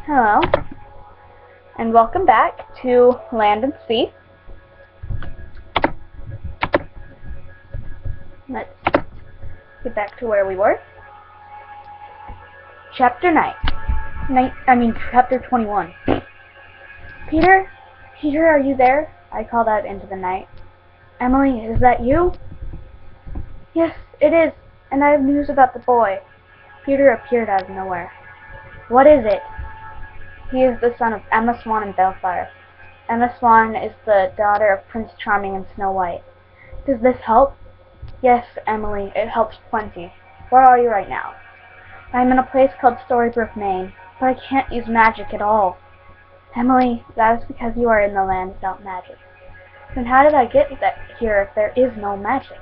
Hello, and welcome back to Land and Sea. Let's get back to where we were. Chapter 9. Chapter 21. Peter? Peter, are you there? I called out into the night. Emily, is that you? Yes, it is, and I have news about the boy. Peter appeared out of nowhere. What is it? He is the son of Emma Swan and Bellfire. Emma Swan is the daughter of Prince Charming and Snow White. Does this help? Yes, Emily, it helps plenty. Where are you right now? I'm in a place called Storybrooke, Maine, but I can't use magic at all. Emily, that is because you are in the land without magic. Then how did I get here if there is no magic?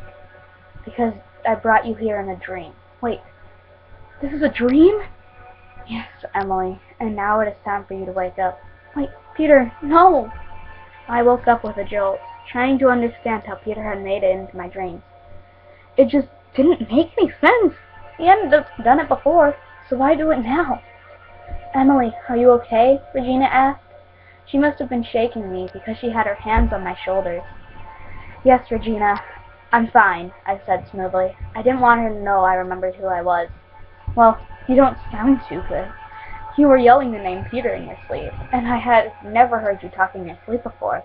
Because I brought you here in a dream. Wait, this is a dream? Yes, Emily, and now it is time for you to wake up. Wait, Peter, no! I woke up with a jolt, trying to understand how Peter had made it into my dreams. It just didn't make any sense. He hadn't done it before, so why do it now? Emily, are you okay? Regina asked. She must have been shaking me because she had her hands on my shoulders. Yes, Regina, I'm fine, I said smoothly. I didn't want her to know I remembered who I was. Well, you don't sound too good. You were yelling the name Peter in your sleep, and I had never heard you talk in your sleep before.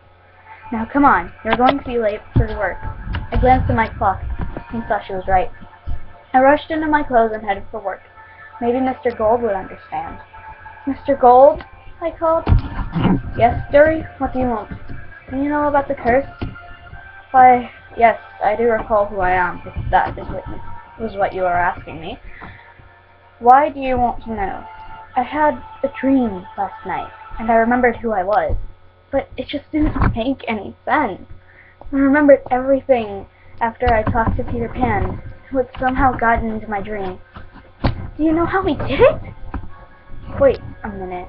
Now come on, you're going to be late for work. I glanced at my clock and saw she was right. I rushed into my clothes and headed for work. Maybe Mr. Gold would understand. Mr. Gold? I called. Yes, dearie? What do you want? Do you know about the curse? Why, yes, I do recall who I am, if that was what you were asking me. Why do you want to know? I had a dream last night, and I remembered who I was, but it just didn't make any sense. I remembered everything after I talked to Peter Pan, who had somehow gotten into my dream. Do you know how he did it? Wait a minute.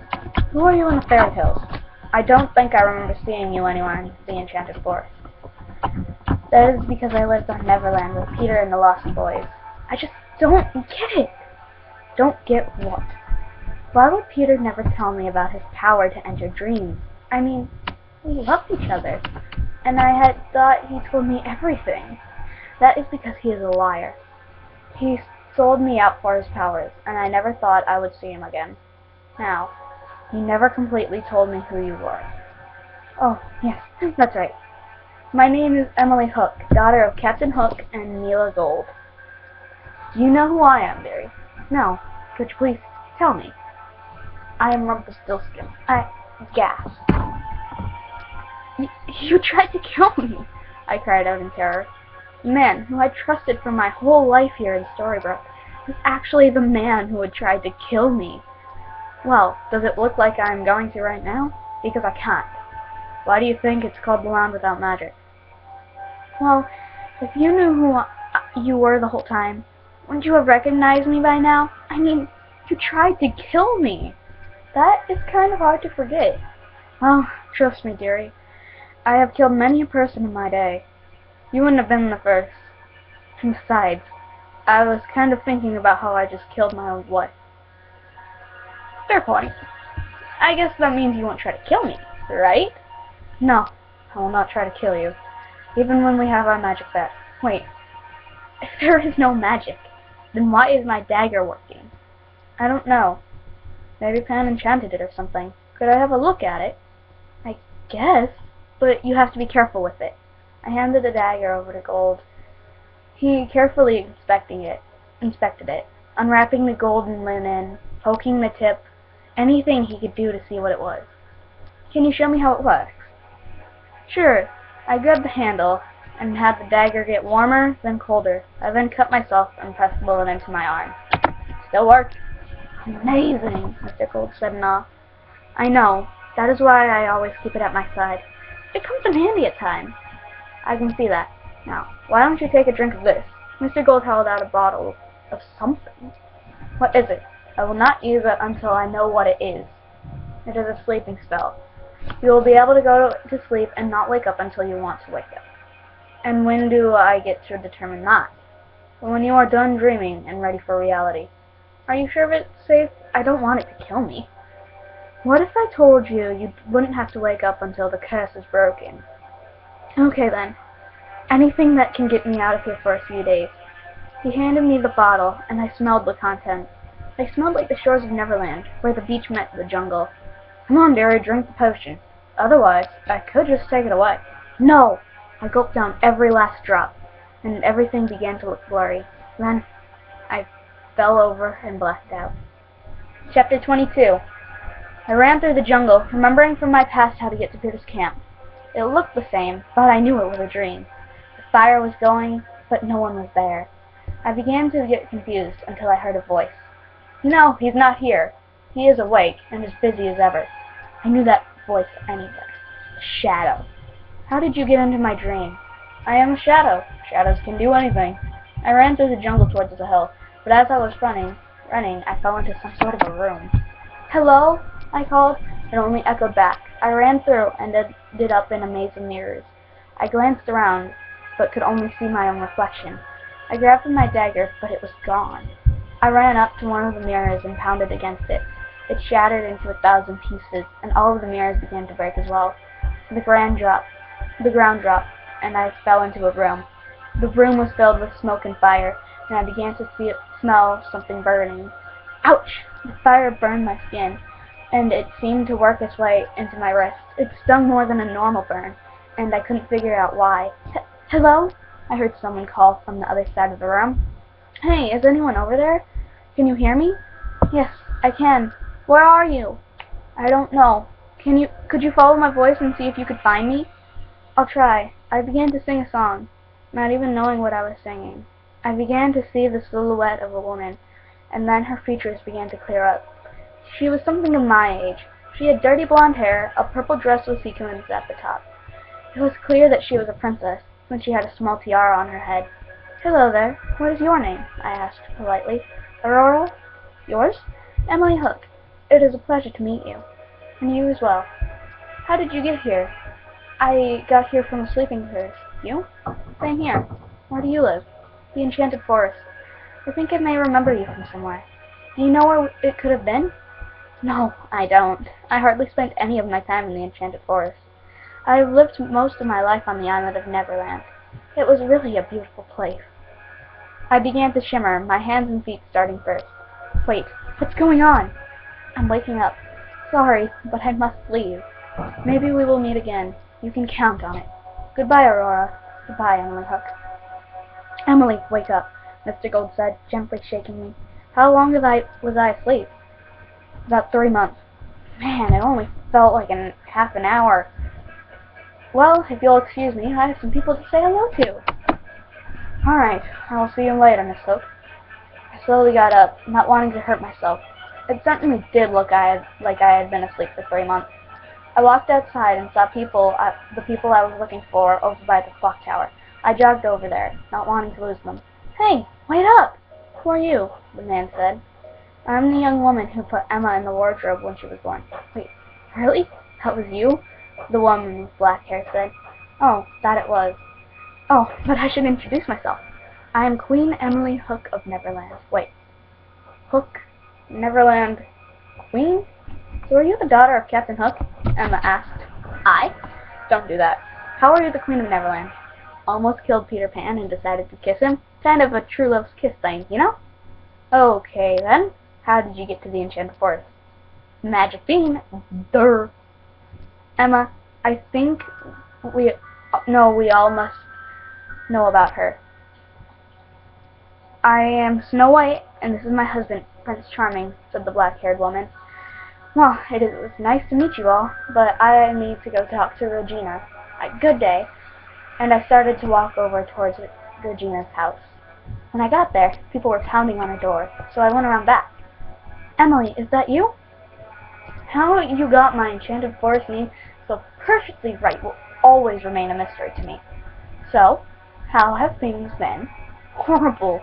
Who are you in the fairy tales? I don't think I remember seeing you anywhere in the Enchanted Forest. That is because I lived on Neverland with Peter and the Lost Boys. I just don't get it. Don't get what? Why would Peter never tell me about his power to enter dreams? I mean, we loved each other, and I had thought he told me everything. That is because he is a liar. He sold me out for his powers, and I never thought I would see him again. Now, he never completely told me who you were. Oh, yes, that's right. My name is Emily Hook, daughter of Captain Hook and Mila Gold. Do you know who I am, dearie? No. Could you please tell me? I am Rumpelstiltskin. I gasped. You tried to kill me, I cried out in terror. The man who I trusted for my whole life here in Storybrooke was actually the man who had tried to kill me. Well, does it look like I'm going to right now? Because I can't. Why do you think it's called the Land Without Magic? Well, if you knew who you were the whole time, wouldn't you have recognized me by now? I mean, you tried to kill me. That is kind of hard to forget. Well, trust me, dearie. I have killed many a person in my day. You wouldn't have been the first. And besides, I was kind of thinking about how I just killed my own wife. Fair point. I guess that means you won't try to kill me, right? No, I will not try to kill you, even when we have our magic back. Wait, if there is no magic, then why is my dagger working? I don't know. Maybe Pan enchanted it or something. Could I have a look at it? I guess, but you have to be careful with it. I handed the dagger over to Gold. He carefully inspected it, unwrapping the golden linen, poking the tip, anything he could do to see what it was. Can you show me how it works? Sure. I grabbed the handle and had the dagger get warmer, then colder. I then cut myself and pressed the bullet into my arm. Still works. Amazing, Mr. Gold said in awe. I know. That is why I always keep it at my side. It comes in handy at times. I can see that. Now, why don't you take a drink of this? Mr. Gold held out a bottle of something. What is it? I will not use it until I know what it is. It is a sleeping spell. You will be able to go to sleep and not wake up until you want to wake up. And when do I get to determine that? When you are done dreaming and ready for reality. Are you sure if it's safe? I don't want it to kill me. What if I told you you wouldn't have to wake up until the curse is broken? Okay then. Anything that can get me out of here for a few days. He handed me the bottle, and I smelled the contents. They smelled like the shores of Neverland, where the beach met the jungle. Come on, dearie, drink the potion. Otherwise, I could just take it away. No! I gulped down every last drop, and everything began to look blurry. Then, I fell over and blacked out. Chapter 22. I ran through the jungle, remembering from my past how to get to Peter's camp. It looked the same, but I knew it was a dream. The fire was going, but no one was there. I began to get confused until I heard a voice. No, he's not here. He is awake and as busy as ever. I knew that voice anywhere. A shadow. How did you get into my dream? I am a shadow. Shadows can do anything. I ran through the jungle towards the hill, but as I was running, I fell into some sort of a room. Hello? I called. It only echoed back. I ran through and ended up in a maze of mirrors. I glanced around, but could only see my own reflection. I grabbed my dagger, but it was gone. I ran up to one of the mirrors and pounded against it. It shattered into 1,000 pieces, and all of the mirrors began to break as well. The ground dropped, and I fell into a room. The room was filled with smoke and fire, and I began to smell something burning. Ouch! The fire burned my skin, and it seemed to work its way into my wrist. It stung more than a normal burn, and I couldn't figure out why. Hello? I heard someone call from the other side of the room. Hey, is anyone over there? Can you hear me? Yes, I can. Where are you? I don't know. Could you follow my voice and see if you could find me? I'll try. I began to sing a song, not even knowing what I was singing. I began to see the silhouette of a woman, and then her features began to clear up. She was something of my age. She had dirty blonde hair, a purple dress with sequins at the top. It was clear that she was a princess, when she had a small tiara on her head. Hello there. What is your name? I asked politely. Aurora? Yours? Emily Hook. It is a pleasure to meet you. And you as well. How did you get here? I got here from a sleeping curse. You? Same here. Where do you live? The Enchanted Forest. I think I may remember you from somewhere. Do you know where it could have been? No, I don't. I hardly spent any of my time in the Enchanted Forest. I have lived most of my life on the island of Neverland. It was really a beautiful place. I began to shimmer, my hands and feet starting first. Wait, what's going on? I'm waking up. Sorry, but I must leave. Maybe we will meet again. You can count on it. Goodbye, Aurora. Goodbye, Emily Hook. Emily, wake up, Mr. Gold said, gently shaking me. How long was I asleep? About 3 months. Man, it only felt like half an hour. Well, if you'll excuse me, I have some people to say hello to. Alright, I'll see you later, Miss Hook. I slowly got up, not wanting to hurt myself. It certainly did look like I had been asleep for 3 months. I walked outside and saw the people I was looking for over by the clock tower. I jogged over there, not wanting to lose them. Hey, wait up! Who are you? The man said. I'm the young woman who put Emma in the wardrobe when she was born. Wait, really? That was you? The woman with black hair said. Oh, that it was. Oh, but I should introduce myself. I am Queen Emily Hook of Neverland. Wait. Hook? Neverland? Queen? So are you the daughter of Captain Hook? Emma asked. I? Don't do that. How are you the Queen of Neverland? Almost killed Peter Pan and decided to kiss him. Kind of a true love's kiss thing, you know? Okay, then. How did you get to the Enchanted Forest? Magic bean. Durr. Emma, I think we all must know about her. I am Snow White, and this is my husband, Prince Charming, said the black-haired woman. Well, it was nice to meet you all, but I need to go talk to Regina. Good day. And I started to walk over towards Regina's house. When I got there, people were pounding on her door, so I went around back. Emily, is that you? How you got my Enchanted Forest name so perfectly right will always remain a mystery to me. So, how have things been? Horrible.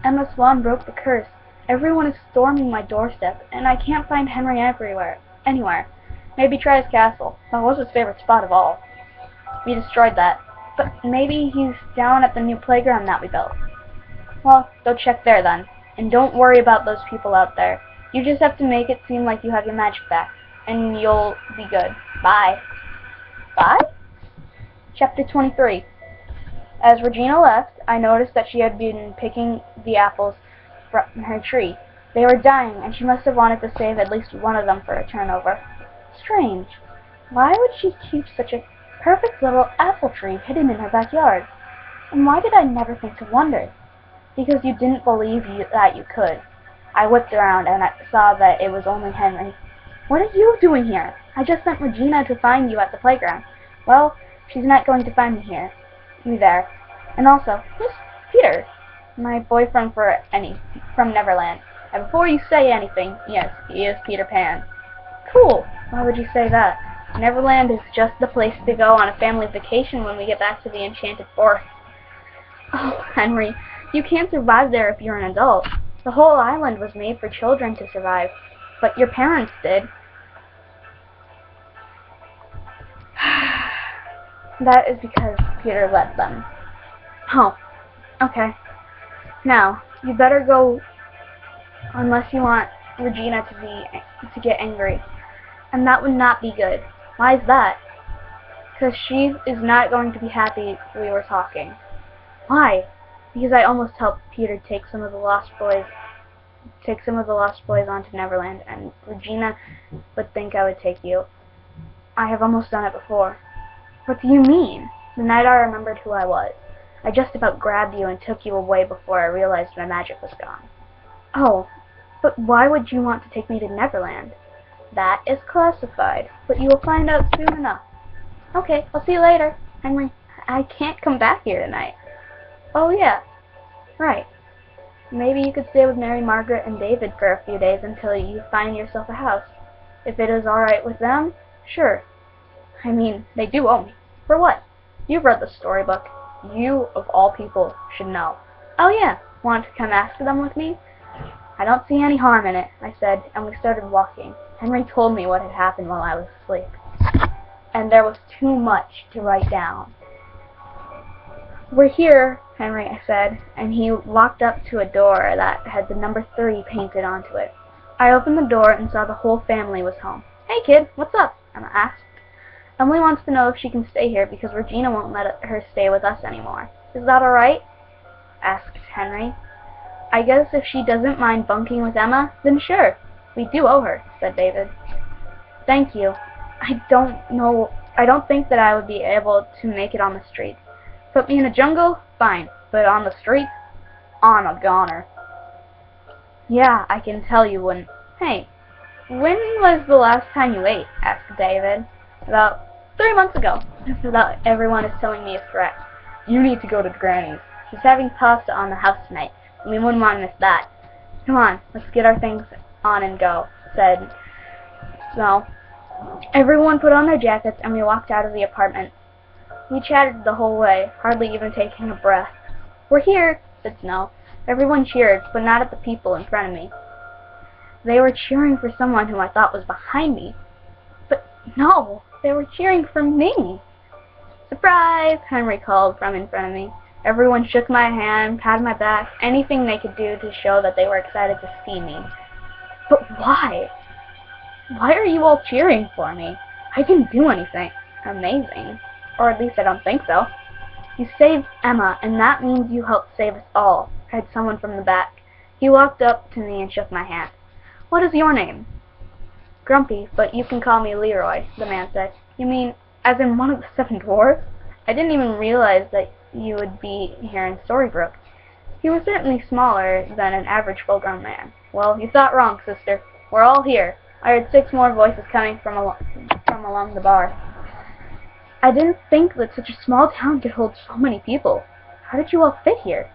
Emma Swan broke the curse. Everyone is storming my doorstep, and I can't find Henry anywhere. Maybe try his castle. That was his favorite spot of all. We destroyed that. But maybe he's down at the new playground that we built. Well, go check there then. And don't worry about those people out there. You just have to make it seem like you have your magic back. and you'll be good. Bye. Bye? Chapter 23. As Regina left, I noticed that she had been picking the apples from her tree. They were dying, and she must have wanted to save at least one of them for a turnover. Strange. Why would she keep such a perfect little apple tree hidden in her backyard? And why did I never think to wonder? Because you didn't believe that you could. I whipped around, and I saw that it was only Henry. What are you doing here? I just sent Regina to find you at the playground. Well, she's not going to find me there. And also, who's Peter? My boyfriend from Neverland. And before you say anything, yes, he is Peter Pan. Cool. Why would you say that? Neverland is just the place to go on a family vacation when we get back to the Enchanted Forest. Oh, Henry, you can't survive there if you're an adult. The whole island was made for children to survive, but your parents did. That is because Peter let them. Oh, okay. Now, you better go unless you want Regina to get angry. And that would not be good. Why is that? Because she is not going to be happy we were talking. Why? Because I almost helped Peter take some of the lost boys onto Neverland, and Regina would think I would take you. I have almost done it before. What do you mean? The night I remembered who I was. I just about grabbed you and took you away before I realized my magic was gone. Oh, but why would you want to take me to Neverland? That is classified, but you will find out soon enough. Okay, I'll see you later. Henry, I can't come back here tonight. Oh yeah, right. Maybe you could stay with Mary Margaret and David for a few days until you find yourself a house. If it is alright with them, sure. I mean, they do owe me. For what? You've read the storybook. You, of all people, should know. Oh yeah, want to come ask them with me? I don't see any harm in it, I said, and we started walking. Henry told me what had happened while I was asleep. And there was too much to write down. We're here, Henry said, and he walked up to a door that had the number 3 painted onto it. I opened the door and saw the whole family was home. Hey kid, what's up? Emma asked. Emily wants to know if she can stay here because Regina won't let her stay with us anymore. Is that alright? Asked Henry. I guess if she doesn't mind bunking with Emma, then sure. We do owe her, said David. Thank you. I don't think that I would be able to make it on the streets. Put me in a jungle? Fine. But on the streets? I'm a goner. Yeah, I can tell you wouldn't. Hey, when was the last time you ate? Asked David. About 3 months ago. Everyone is telling me a threat. You need to go to Granny's. She's having pasta on the house tonight, and we wouldn't want to miss that. Come on, let's get our things on and go, said Snow. Everyone put on their jackets, and we walked out of the apartment. We chatted the whole way, hardly even taking a breath. We're here, said Snow. Everyone cheered, but not at the people in front of me. They were cheering for someone who I thought was behind me. But no, they were cheering for me. Surprise, Henry called from in front of me. Everyone shook my hand, patted my back, anything they could do to show that they were excited to see me. But why? Why are you all cheering for me? I didn't do anything amazing. Or at least I don't think so. You saved Emma, and that means you helped save us all, cried someone from the back. He walked up to me and shook my hand. What is your name? Grumpy, but you can call me Leroy, the man said. You mean, as in one of the 7 dwarfs? I didn't even realize that you would be here in Storybrooke. He was certainly smaller than an average full-grown man. Well, you thought wrong, sister. We're all here. I heard 6 more voices coming from along the bar. I didn't think that such a small town could hold so many people. How did you all fit here?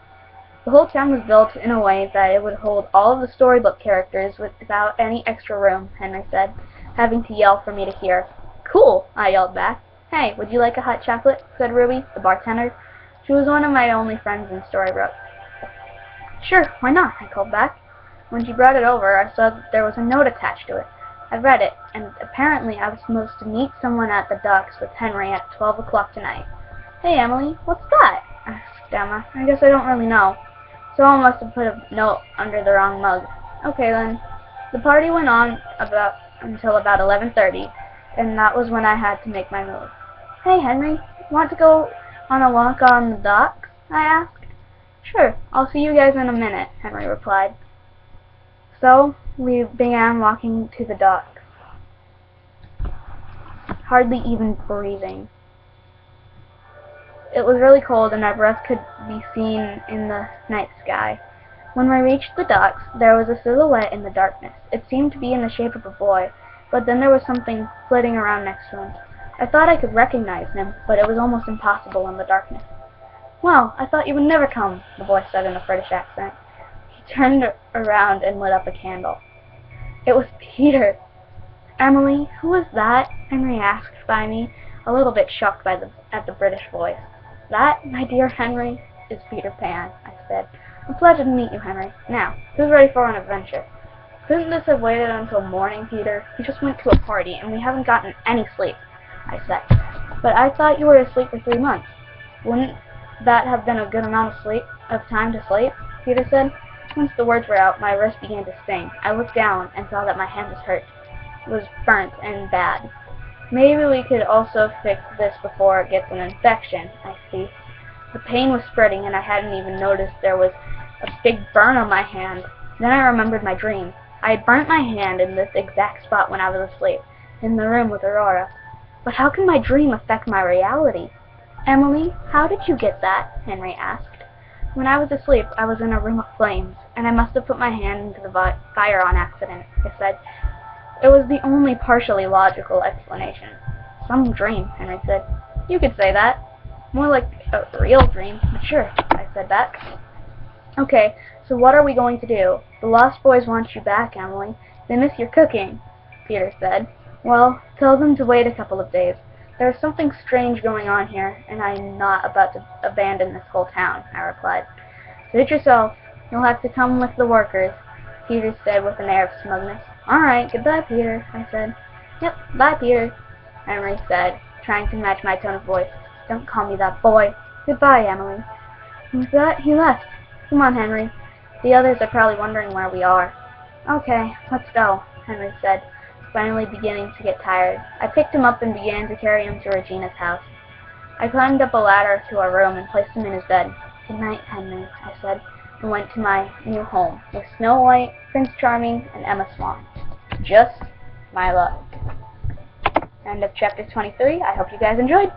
The whole town was built in a way that it would hold all of the storybook characters without any extra room, Henry said, having to yell for me to hear. Cool, I yelled back. Hey, would you like a hot chocolate? Said Ruby, the bartender. She was one of my only friends in Storybrooke. Sure, why not? I called back. When she brought it over, I saw that there was a note attached to it. I read it, and apparently I was supposed to meet someone at the docks with Henry at 12 o'clock tonight. Hey, Emily, what's that? Asked Emma. I guess I don't really know. Someone must have put a note under the wrong mug. Okay, then. The party went on until about 11:30, and that was when I had to make my move. "Hey, Henry, want to go on a walk on the docks?" I asked. "Sure, I'll see you guys in a minute," Henry replied. So we began walking to the docks, hardly even breathing. It was really cold, and our breath could be seen in the night sky. When we reached the docks, there was a silhouette in the darkness. It seemed to be in the shape of a boy, but then there was something flitting around next to him. I thought I could recognize him, but it was almost impossible in the darkness. "Well, I thought you would never come," the boy said in a British accent. He turned around and lit up a candle. It was Peter. "Emily, who is that?" Henry asked by me, a little bit shocked at the British voice. "That, my dear Henry, is Peter Pan," I said. "A pleasure to meet you, Henry. Now, who's ready for an adventure?" "Couldn't this have waited until morning, Peter? We just went to a party, and we haven't gotten any sleep," I said. "But I thought you were asleep for 3 months. Wouldn't that have been a good amount of time to sleep?" Peter said. Once the words were out, my wrist began to sting. I looked down and saw that my hand was hurt. It was burnt and bad. "Maybe we could also fix this before it gets an infection," I see. The pain was spreading, and I hadn't even noticed there was a big burn on my hand. Then I remembered my dream. I had burnt my hand in this exact spot when I was asleep, in the room with Aurora. But how can my dream affect my reality? "Emily, how did you get that?" Henry asked. "When I was asleep, I was in a room of flames, and I must have put my hand into the fire on accident," I said. It was the only partially logical explanation. "Some dream," Henry said. "You could say that. More like a real dream, but sure," I said back. "Okay, so what are we going to do? The Lost Boys want you back, Emily. They miss your cooking," Peter said. "Well, tell them to wait a couple of days. There's something strange going on here, and I'm not about to abandon this whole town," I replied. "Suit yourself. You'll have to come with the workers," Peter said with an air of smugness. "All right, goodbye, Peter," I said. "Yep, bye, Peter," Henry said, trying to match my tone of voice. "Don't call me that, boy. Goodbye, Emily." With that, he left. "Come on, Henry. The others are probably wondering where we are." "Okay, let's go," Henry said, finally beginning to get tired. I picked him up and began to carry him to Regina's house. I climbed up a ladder to our room and placed him in his bed. "Good night, Henry," I said, and went to my new home with Snow White, Prince Charming, and Emma Swan. Just my luck. End of chapter 23. I hope you guys enjoyed.